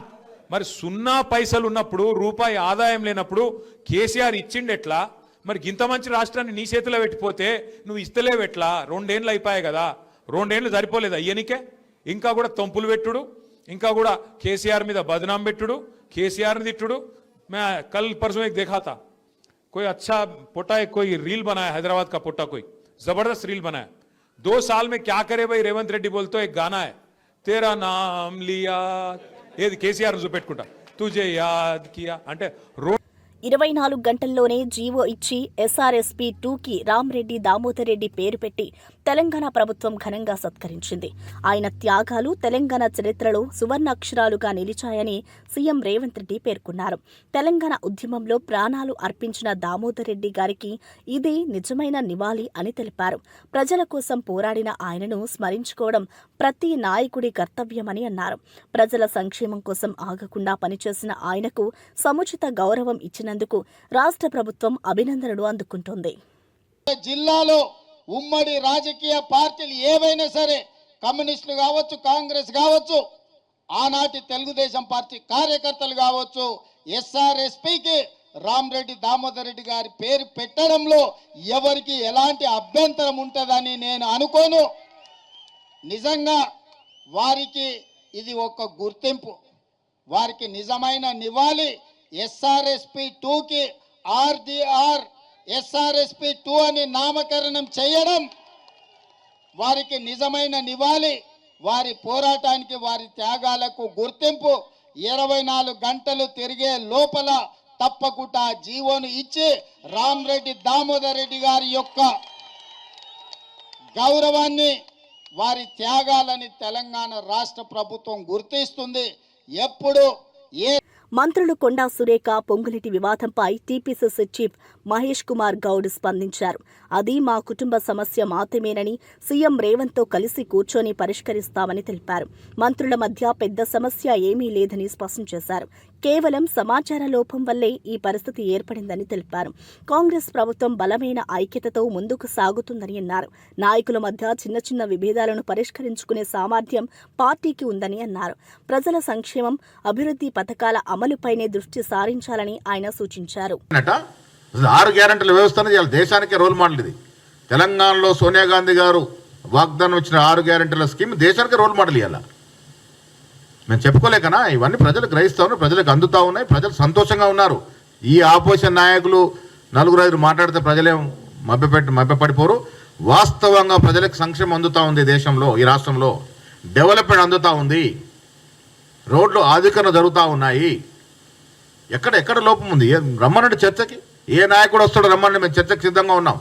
మరి సున్నా పైసలు ఉన్నప్పుడు, రూపాయి ఆదాయం లేనప్పుడు కేసీఆర్ ఇచ్చిండెట్లా? మరి ఇంత మంచి రాష్ట్రాన్ని నీ చేతిలో పెట్టిపోతే నువ్వు ఇస్తలేవెట్లా? 2 ఏళ్ళు అయిపోయాయి కదా, 2 ఏళ్ళు సరిపోలేదు అయ్యనికే? ఇంకా కూడా తొంపులు పెట్టుడు, ఇంకా కూడా కేసీఆర్ మీద బదనాం పెట్టుడు, కేసీఆర్ని తిట్టుడు. मैं कल परसों एक देखा था, कोई अच्छा पोटा है, कोई रील बनाया, हैदराबाद का पोटा, कोई जबरदस्त रील बनाया. 2 साल में क्या करे भाई रेवंत रेड्डी बोलते, एक गाना है, तेरा नाम लिया, ये కేసీఆర్ చూపెట్టుకుంటా, तुझे याद किया అంటే 24 గంటల్లోనే జీవో ఇచ్చి ఎస్ఆర్ఎస్పీ 2కి రామ్రెడ్డి దామోదర్ రెడ్డి పేరు పెట్టి తెలంగాణ ప్రభుత్వం ఘనంగా సత్కరించింది. ఆయన త్యాగాలు తెలంగాణ చరిత్రలో సువర్ణాక్షరాలుగా నిలిచాయని సీఎం రేవంత్ రెడ్డి పేర్కొన్నారు. తెలంగాణ ఉద్యమంలో ప్రాణాలు అర్పించిన దామోదర్ రెడ్డి గారికి ఇదే నిజమైన నివాళి అని తెలిపారు. ప్రజల కోసం పోరాడిన ఆయనను స్మరించుకోవడం ప్రతి నాయకుడి కర్తవ్యమని అన్నారు. ప్రజల సంక్షేమం కోసం ఆగకుండా పనిచేసిన ఆయనకు సముచిత గౌరవం ఇచ్చినందుకు రాష్ట్ర ప్రభుత్వం అభినందనలు అందుకుంటోంది. జిల్లాలో ఉమ్మడి రాజకీయ పార్టీలు ఏవైనా సరే, కమ్యూనిస్టులు కావచ్చు, కాంగ్రెస్ కావచ్చు, ఆనాటి తెలుగుదేశం పార్టీ కార్యకర్తలు కావచ్చు, ఎస్ఆర్ఎస్పీకి రామ్రెడ్డి దామోదర్ రెడ్డి గారి పేరు పెట్టడంలో ఎవరికి ఎలాంటి అభ్యంతరం ఉంటుందని నేను అనుకోను. నిజంగా వారికి ఇది ఒక గుర్తింపు, వారికి నిజమైన నివాళి. ఎస్ఆర్ఎస్పీ 2కి ఆర్డీఆర్ ఎస్ఆర్ఎస్పీ 2 అని నామకరణం చేయడం వారికి నిజమైన నివాళి, వారి పోరాటానికి, వారి త్యాగాలకు గుర్తింపు. 24 గంటలు తిరిగే లోపల తప్పకుండా జీవోను ఇచ్చి రామ్రెడ్డి దామోదర్ రెడ్డి గారి యొక్క గౌరవాన్ని, వారి త్యాగాలని తెలంగాణ రాష్ట్ర ప్రభుత్వం గుర్తిస్తుంది. ఎప్పుడు మంత్రులు కొండా సురేఖ, పొంగులేటి వివాదంపై టీపీసీసీ చీఫ్ మహేష్ కుమార్ గౌడ్ స్పందించారు. అది మా కుటుంబ సమస్య మాత్రమేనని, సీఎం రేవంత్తో కలిసి కూర్చొని పరిష్కరిస్తామని తెలిపారు. మంత్రుల మధ్య పెద్ద సమస్య ఏమీ లేదని స్పష్టం చేశారు. కేవలం సమాచార లోపం వల్లే ఈ పరిస్థితి ఏర్పడిందని తెలిపారు. కాంగ్రెస్ ప్రభుత్వం బలమైన ఐక్యతతో ముందుకు సాగుతుందని అన్నారు. నాయకుల మధ్య చిన్న చిన్న విభేదాలను పరిష్కరించుకునే సామర్థ్యం పార్టీకి ఉందని అన్నారు. ప్రజల సంక్షేమం, అభివృద్ధి పథకాల అమలుపైనే దృష్టి సారించాలని ఆయన సూచించారు. 6 గ్యారెంటీల వ్యవస్థను ఇవాళ దేశానికే రోల్ మోడల్. ఇది తెలంగాణలో సోనియా గాంధీ గారు వాగ్దానం ఇచ్చిన 6 గ్యారెంటీల స్కీమ్ దేశానికి రోల్ మోడల్. ఇవాళ మేము చెప్పుకోలేకనా, ఇవన్నీ ప్రజలు గ్రహిస్తూ ఉన్నాయి, ప్రజలకు అందుతూ ఉన్నాయి, ప్రజలు సంతోషంగా ఉన్నారు. ఈ ఆపోజిషన్ నాయకులు 4-5 మాట్లాడితే ప్రజలేం మభ్యపడిపోరు. వాస్తవంగా ప్రజలకు సంక్షేమం అందుతూ ఉంది. దేశంలో, ఈ రాష్ట్రంలో డెవలప్మెంట్ అందుతూ ఉంది, రోడ్లు ఆధునీకరణ జరుగుతూ ఉన్నాయి. ఎక్కడ లోపం ఉంది? రమ్మనండి చర్చకి, ఏ నాయకుడు వస్తాడో రమ్మనండి, మేము చర్చకు సిద్ధంగా ఉన్నాం.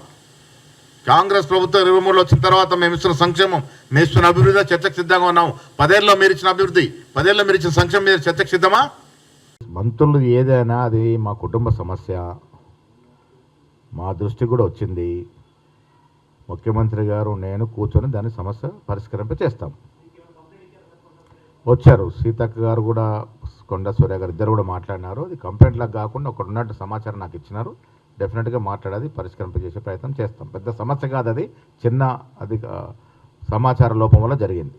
కాంగ్రెస్ ప్రభుత్వం 23లో వచ్చిన తర్వాత మేము ఇస్తున్న సంక్షేమం, మేము ఇస్తున్న అభివృద్ధి చర్చకు సిద్ధంగా ఉన్నాము. 10 ఏళ్ళలో మీరు ఇచ్చిన అభివృద్ధి, 10 ఏళ్ళలో మీరు ఇచ్చిన సంక్షేమం మీద చర్చకు సిద్ధమా? మంత్రులు ఏదైనా అది మా కుటుంబ సమస్య, మా దృష్టి కూడా వచ్చింది. ముఖ్యమంత్రి గారు నేను కూర్చొని దాని సమస్య పరిష్కరింప చేస్తాం. వచ్చారు సీతక్క గారు కూడా, కొండా సూర్య గారు, ఇద్దరు కూడా మాట్లాడినారు. అది కంప్లైంట్లకు కాకుండా ఒకటి ఉన్నట్టు సమాచారం నాకు ఇచ్చినారు. డెఫినెట్గా మాట్లాడేది పరిష్కరింపజేసే ప్రయత్నం చేస్తాం. పెద్ద సమస్య కాదు, అది చిన్న అది సమాచార లోపం వల్ల జరిగింది.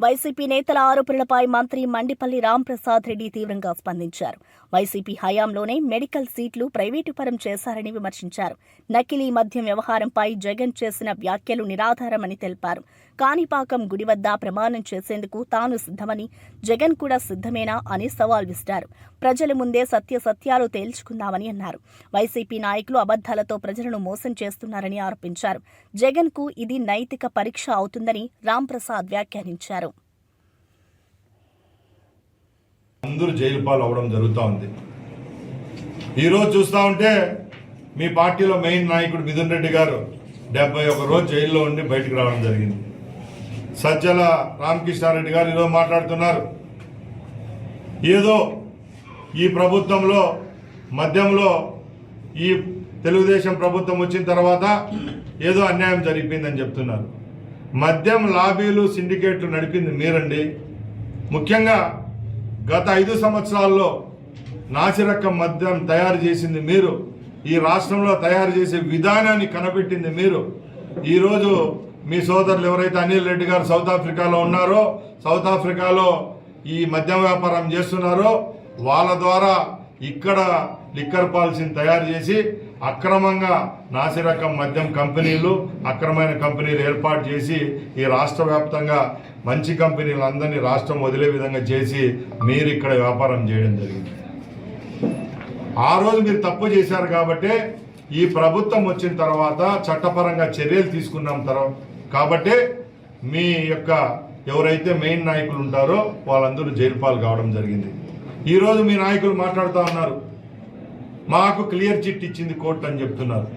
వైసీపీ నేతల ఆరోపణలపై మంత్రి మండిపల్లి రాంప్రసాద్ రెడ్డి తీవ్రంగా స్పందించారు. వైసీపీ హయాంలోనే మెడికల్ సీట్లు ప్రైవేటు పరం చేశారని విమర్శించారు. నకిలీ మద్యం వ్యవహారంపై జగన్ చేసిన వ్యాఖ్యలు నిరాధారమని తెలిపారు. కాణిపాకం గుడి వద్ద ప్రమాణం చేసేందుకు తాను సిద్ధమని, జగన్ కూడా సిద్ధమేనా అని సవాల్ విసిరారు. ప్రజల ముందే సత్యాలు తేల్చుకుందామని అన్నారు. వైసీపీ నాయకులు అబద్దాలతో ప్రజలను మోసం చేస్తున్నారని ఆరోపించారు. జగన్కు ఇది నైతిక పరీక్ష అవుతుందని రాంప్రసాద్ వ్యాఖ్యానించారు. అందరూ జైలు పాలు అవడం జరుగుతూ ఉంది. ఈరోజు చూస్తూ ఉంటే మీ పార్టీలో మెయిన్ నాయకుడు మిథున్ రెడ్డి గారు 71 రోజు జైల్లో ఉండి బయటకు రావడం జరిగింది. సజ్జల రామకృష్ణారెడ్డి గారు ఈరోజు మాట్లాడుతున్నారు. ఏదో ఈ ప్రభుత్వంలో మద్యంలో ఈ తెలుగుదేశం ప్రభుత్వం వచ్చిన తర్వాత ఏదో అన్యాయం జరిగిపోయిందని చెప్తున్నారు. మద్యం లాబీలు సిండికేట్లు నడిపింది మీరండి. ముఖ్యంగా గత 5 సంవత్సరాల్లో నాసిరకం మద్యం తయారు చేసింది మీరు. ఈ రాష్ట్రంలో తయారు చేసే విధానాన్ని కనబెట్టింది మీరు. ఈరోజు మీ సోదరులు ఎవరైతే అనిల్ రెడ్డి గారు సౌత్ ఆఫ్రికాలో ఉన్నారో, సౌత్ ఆఫ్రికాలో ఈ మద్యం వ్యాపారం చేస్తున్నారో వాళ్ళ ద్వారా ఇక్కడ లిక్కర్ పాలసీని తయారు చేసి అక్రమంగా నాసిరకం మద్యం కంపెనీలు, అక్రమైన కంపెనీలు ఏర్పాటు చేసి ఈ రాష్ట్ర వ్యాప్తంగా మంచి కంపెనీలందరినీ రాష్ట్రం వదిలే విధంగా చేసి మీరు ఇక్కడ వ్యాపారం చేయడం జరిగింది. ఆ రోజు మీరు తప్పు చేశారు కాబట్టి ఈ ప్రభుత్వం వచ్చిన తర్వాత చట్టపరంగా చర్యలు తీసుకున్నాం కాబట్టి మీ యొక్క ఎవరైతే మెయిన్ నాయకులు ఉంటారో వాళ్ళందరూ జైలు పాలు కావడం జరిగింది. ఈరోజు మీ నాయకులు మాట్లాడుతూ ఉన్నారు, మాకు క్లియర్ చిట్ ఇచ్చింది కోర్టు అని చెప్తున్నారు.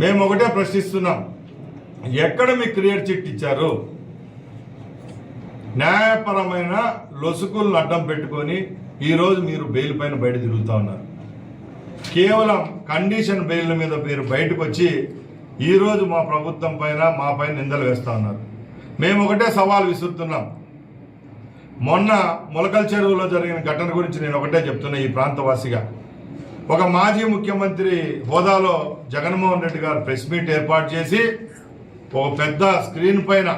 మేము ఒకటే ప్రశ్నిస్తున్నాం, ఎక్కడ మీకు క్లియర్ చిట్ ఇచ్చారు? న్యాయపరమైన లొసుకులను అడ్డం పెట్టుకొని ఈరోజు మీరు బెయిల్ పైన బయట తిరుగుతూ ఉన్నారు. కేవలం కండిషన్ బెయిల్ మీద మీరు బయటకు వచ్చి ఈరోజు మా ప్రభుత్వం పైన మా పైన నిందలు వేస్తూ ఉన్నారు. మేము ఒకటే సవాల్ విసురుతున్నాం. మొన్న మొలకల చెరువులో జరిగిన ఘటన గురించి నేను ఒకటే చెప్తున్నా. ఈ ప్రాంతవాసిగా ఒక మాజీ ముఖ్యమంత్రి హోదాలో జగన్మోహన్ రెడ్డి గారు ప్రెస్ మీట్ ఏర్పాటు చేసి ఒక పెద్ద స్క్రీన్ పైన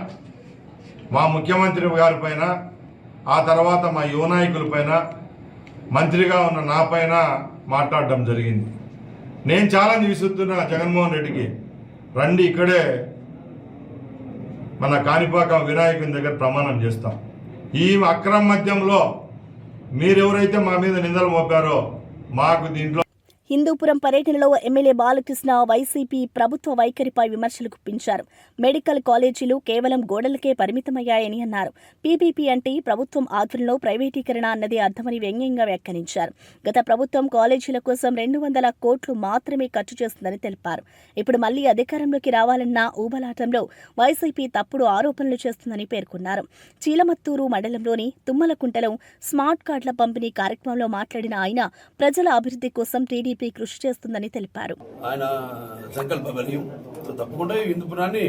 మా ముఖ్యమంత్రి గారి పైన, ఆ తర్వాత మా యువ నాయకుల పైన, మంత్రిగా ఉన్న నా పైన మాట్లాడడం జరిగింది. నేను ఛాలెంజ్ విసురుతున్నా జగన్మోహన్ రెడ్డికి, రండి ఇక్కడే మన కాణిపాకం వినాయకుని దగ్గర ప్రమాణం చేస్తాం. ఈ అక్రమ మద్యంలో మీరెవరైతే మా మీద నిందలు మోపారో మాకు దీంట్లో. హిందూపురం పర్యటనలో ఎమ్మెల్యే బాలకృష్ణ వైసీపీ ప్రభుత్వ వైఖరిపై విమర్శలు గుప్పించారు. మెడికల్ కాలేజీలు కేవలం గోడలకే పరిమితమయ్యాయని అన్నారు. పీపీపీ అంటే ప్రభుత్వం ఆధ్వర్యంలో ప్రైవేటీకరణ అన్నది అర్థమని వ్యంగ్యంగా వ్యాఖ్యానించారు. గత ప్రభుత్వం కాలేజీల కోసం 200 కోట్లు మాత్రమే ఖర్చు చేస్తుందని తెలిపారు. ఇప్పుడు మళ్లీ అధికారంలోకి రావాలన్న ఊబలాటంలో వైసీపీ తప్పుడు ఆరోపణలు చేస్తుందని పేర్కొన్నారు. చీలమత్తూరు మండలంలోని తుమ్మలకుంటలో స్మార్ట్ కార్డుల పంపిణీ కార్యక్రమంలో మాట్లాడిన ఆయన ప్రజల అభివృద్ధి కోసం టీడీపీ కృషి చేస్తుందని తెలిపారు. ఆయన సంకల్ప బలీయం తప్పకుండా హిందూపురాన్ని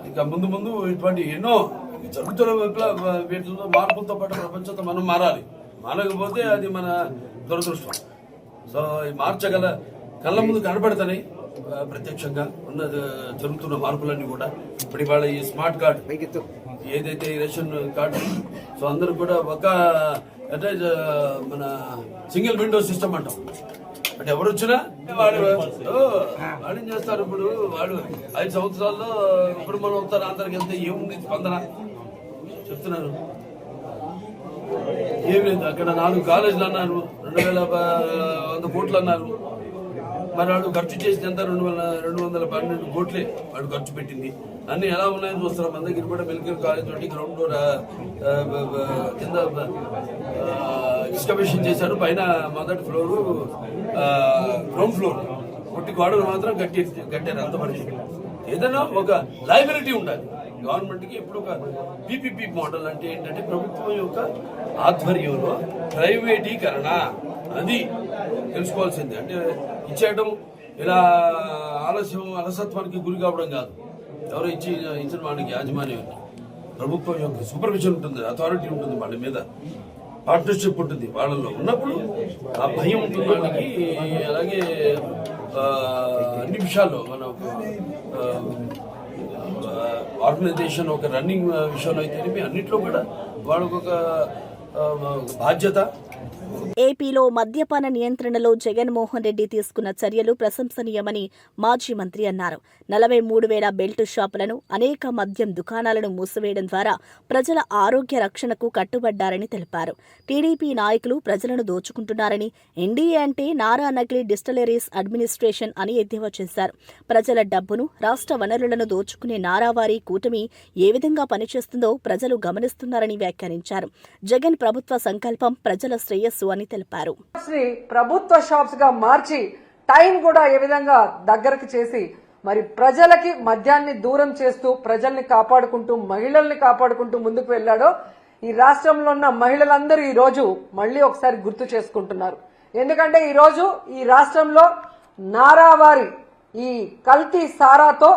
ఇంకా ముందు ముందు ఇటువంటి ఎన్నో జరుగుతున్న వీటిలో మార్పులతో పాటు ప్రపంచంతో మనం మారాలి. మారకపోతే అది మన దురదృష్టం. సో ఈ మార్చగల కళ్ళ ముందు కనపడతాయి ప్రత్యక్షంగా ఉన్న జరుగుతున్న మార్పులన్నీ కూడా. ఇప్పుడు ఇవాళ ఈ స్మార్ట్ కార్డ్ ఏదైతే రేషన్ కార్డు, సో అందరూ కూడా ఒక అంటే మన సింగిల్ విండో సిస్టమ్ అంటాం. అంటే ఎవరు వచ్చినా వాడు ఏం చేస్తారు. ఇప్పుడు వాడు 5 సంవత్సరాల్లో ఇప్పుడు మనం ఉత్తరాంధ్రకి వెళ్తే ఏముంది స్పందన చెప్తున్నారు, ఏం లేదు. అక్కడ 4 కాలేజీలు అన్నారు, 2100 కోట్లు అన్నారు. మరి వాడు ఖర్చు చేసింది ఎంత? 212 కోట్లే వాడు ఖర్చు పెట్టింది. అన్ని ఎలా ఉన్నాయని చూస్తారు. మన దగ్గర కూడా మెడికల్ కాలేజ్ తోటి గ్రౌండ్ ఫ్లోర్ కింద ఎక్స్కవేషన్ చేశారు. పైన మొదటి ఫ్లోరు గ్రౌండ్ ఫ్లోర్ కొట్టి గోడలు మాత్రం కట్టారు. అంత పరిస్థితి. ఏదైనా ఒక లైబిలిటీ ఉండాలి గవర్నమెంట్కి. ఎప్పుడు ఒక పీపీపీ మోడల్ అంటే ఏంటంటే ప్రభుత్వం యొక్క ఆధ్వర్యంలో ప్రైవేటీకరణ, అది తెలుసుకోవాల్సింది. అంటే ఇచ్చేయడం ఇలా అలసత్వానికి గురి కావడం కాదు. ఎవరో ఇచ్చిన వాడికి యాజమాన్యం ప్రభుత్వం యొక్క సూపర్విజన్ ఉంటుంది, అథారిటీ ఉంటుంది, వాళ్ళ మీద పార్ట్నర్షిప్ ఉంటుంది. వాళ్ళలో ఉన్నప్పుడు ఆ భయం ఉంటుంది వాళ్ళకి. అలాగే అన్ని విషయాల్లో మన ఆర్గనైజేషన్ ఒక రన్నింగ్ విషయంలో అయితే అన్నింటిలో కూడా వాళ్ళకు ఒక బాధ్యత. ఏపీలో మద్యపాన నియంత్రణలో జగన్మోహన్ రెడ్డి తీసుకున్న చర్యలు ప్రశంసనీయమని మాజీ మంత్రి అన్నారు. 43,000 బెల్ట్ షాపులను, అనేక మద్యం దుకాణాలను మూసివేయడం ద్వారా ప్రజల ఆరోగ్య రక్షణకు కట్టుబడ్డారని తెలిపారు. టీడీపీ నాయకులు ప్రజలను దోచుకుంటున్నారని, ఎన్డీఏ అంటే నారా నకిలీ డిస్టిలరీస్ అడ్మినిస్ట్రేషన్ అని ఎద్దేవా చేశారు. ప్రజల డబ్బును, రాష్ట్ర వనరులను దోచుకునే నారావారి కూటమి ఏ విధంగా పనిచేస్తుందో ప్రజలు గమనిస్తున్నారని వ్యాఖ్యానించారు. జగన్ ప్రభుత్వ సంకల్పం ప్రజల శ్రేయస్సు అని తెలిపారు. ప్రభుత్వ షాప్స్ గా మార్చి టైం కూడా ఏ విధంగా దగ్గరకు చేసి మరి ప్రజలకి మద్యాన్ని దూరం చేస్తూ ప్రజల్ని కాపాడుకుంటూ మహిళల్ని కాపాడుకుంటూ ముందుకు వెళ్ళాడో ఈ రాష్ట్రంలో ఉన్న మహిళలందరూ ఈ రోజు మళ్ళీ ఒకసారి గుర్తు చేసుకుంటున్నారు. ఎందుకంటే ఈ రోజు ఈ రాష్ట్రంలో నారావారి ఈ కల్తీ సారాతో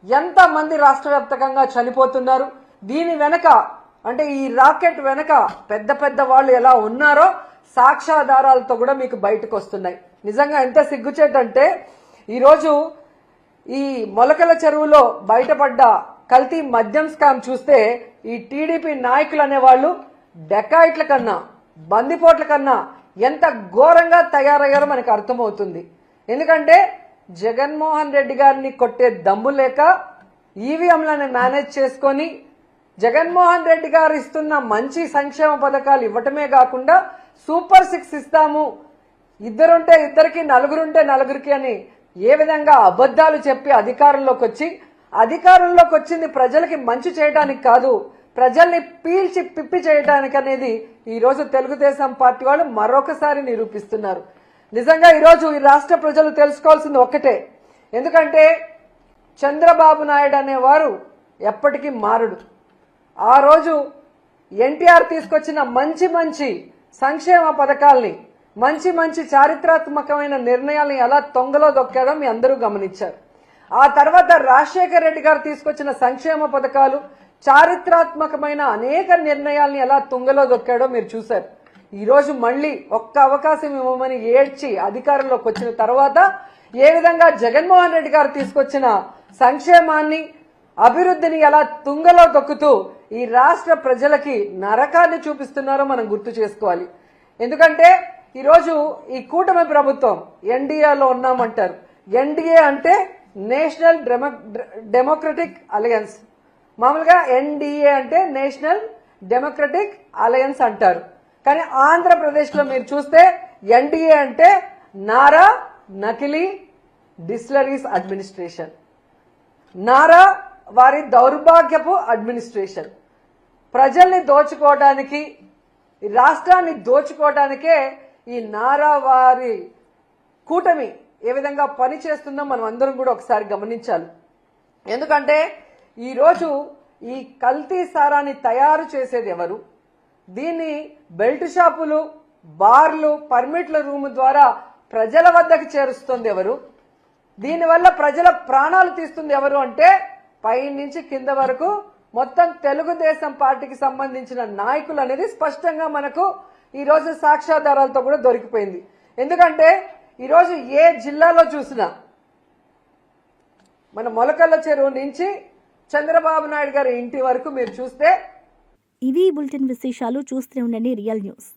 ఎంత మంది రాష్ట్ర వ్యాప్తంగా చనిపోతున్నారు, దీని వెనక అంటే ఈ రాకెట్ వెనక పెద్ద పెద్ద వాళ్ళు ఎలా ఉన్నారో సాక్ష్యాధారాలతో కూడా మీకు బయటకు వస్తున్నాయి. నిజంగా ఎంత సిగ్గుచేటంటే ఈరోజు ఈ మొలకల చెరువులో బయటపడ్డ కల్తీ మద్యం స్కామ్ చూస్తే ఈ టీడీపీ నాయకులు అనేవాళ్ళు డెకాయిట్ల కన్నా బందిపోట్ల కన్నా ఎంత ఘోరంగా తయారయ్యారో మనకు అర్థమవుతుంది. ఎందుకంటే జగన్మోహన్ రెడ్డి గారిని కొట్టే దమ్ము లేక ఈవీఎంలను మేనేజ్ చేసుకొని జగన్మోహన్ రెడ్డి గారు ఇస్తున్న మంచి సంక్షేమ పథకాలు ఇవ్వటమే కాకుండా సూపర్ 6 ఇస్తాము, ఇద్దరుంటే ఇద్దరికి నలుగురుంటే నలుగురికి అని ఏ విధంగా అబద్ధాలు చెప్పి అధికారంలోకి వచ్చింది ప్రజలకి మంచి చేయడానికి కాదు, ప్రజల్ని పీల్చి పిప్పి చేయడానికి అనేది ఈ రోజు తెలుగుదేశం పార్టీ వాళ్ళు మరొకసారి నిరూపిస్తున్నారు. నిజంగా ఈరోజు ఈ రాష్ట్ర ప్రజలు తెలుసుకోవాల్సింది ఒక్కటే, ఎందుకంటే చంద్రబాబు నాయుడు అనేవారు ఎప్పటికీ మారడు. ఆ రోజు ఎన్టీఆర్ తీసుకొచ్చిన మంచి మంచి సంక్షేమ పథకాల్ని మంచి మంచి చారిత్రాత్మకమైన నిర్ణయాలను ఎలా తొంగలో దొక్కాడో మీ అందరూ గమనించారు. ఆ తర్వాత రాజశేఖర రెడ్డి గారు తీసుకొచ్చిన సంక్షేమ పథకాలు చారిత్రాత్మకమైన అనేక నిర్ణయాల్ని ఎలా తుంగలో దొక్కాడో మీరు చూశారు. ఈ రోజు మళ్ళీ ఒక్క అవకాశం ఇవ్వమని ఏడ్చి అధికారంలోకి వచ్చిన తర్వాత ఏ విధంగా జగన్మోహన్ రెడ్డి గారు తీసుకొచ్చిన సంక్షేమాన్ని అభివృద్ధిని ఎలా తుంగలో దొక్కుతూ ఈ రాష్ట్ర ప్రజలకి నరకాన్ని చూపిస్తున్నారో మనం గుర్తు చేసుకోవాలి. ఎందుకంటే ఈరోజు ఈ కూటమి ప్రభుత్వం ఎన్డీఏలో ఉన్నామంటారు. ఎన్డీఏ అంటే నేషనల్ డెమోక్రటిక్ అలయన్స్, మామూలుగా ఎన్డీఏ అంటే నేషనల్ డెమోక్రటిక్ అలయన్స్ అంటారు. కానీ ఆంధ్రప్రదేశ్లో మీరు చూస్తే ఎన్డీఏ అంటే నారా నకిలీ డిస్టిలరీస్ అడ్మినిస్ట్రేషన్, నారా వారి దౌర్భాగ్యపు అడ్మినిస్ట్రేషన్. ప్రజల్ని దోచుకోవడానికి, రాష్ట్రాన్ని దోచుకోవడానికే ఈ నారా వారి కూటమి ఏ విధంగా పనిచేస్తుందో మనం అందరం కూడా ఒకసారి గమనించాలి. ఎందుకంటే ఈరోజు ఈ కల్తీ సారాన్ని తయారు చేసేది ఎవరు, దీన్ని బెల్ట్ షాపులు, బార్లు, పర్మిట్ల రూమ్ ద్వారా ప్రజల వద్దకు చేరుస్తుంది ఎవరు, దీనివల్ల ప్రజల ప్రాణాలు తీస్తుంది ఎవరు అంటే పై నుంచి కింద వరకు మొత్తం తెలుగుదేశం పార్టీకి సంబంధించిన నాయకులు అనేది స్పష్టంగా మనకు ఈరోజు సాక్ష్యాధారాలతో కూడా దొరికిపోయింది. ఎందుకంటే ఈరోజు ఏ జిల్లాలో చూసినా మన మొలకల్ల చెరువు నుంచి చంద్రబాబు నాయుడు గారి ఇంటి వరకు మీరు చూస్తే ఇవి బులెటిన్ విశేషాలు. చూస్తూనే ఉండండి రియల్ న్యూస్.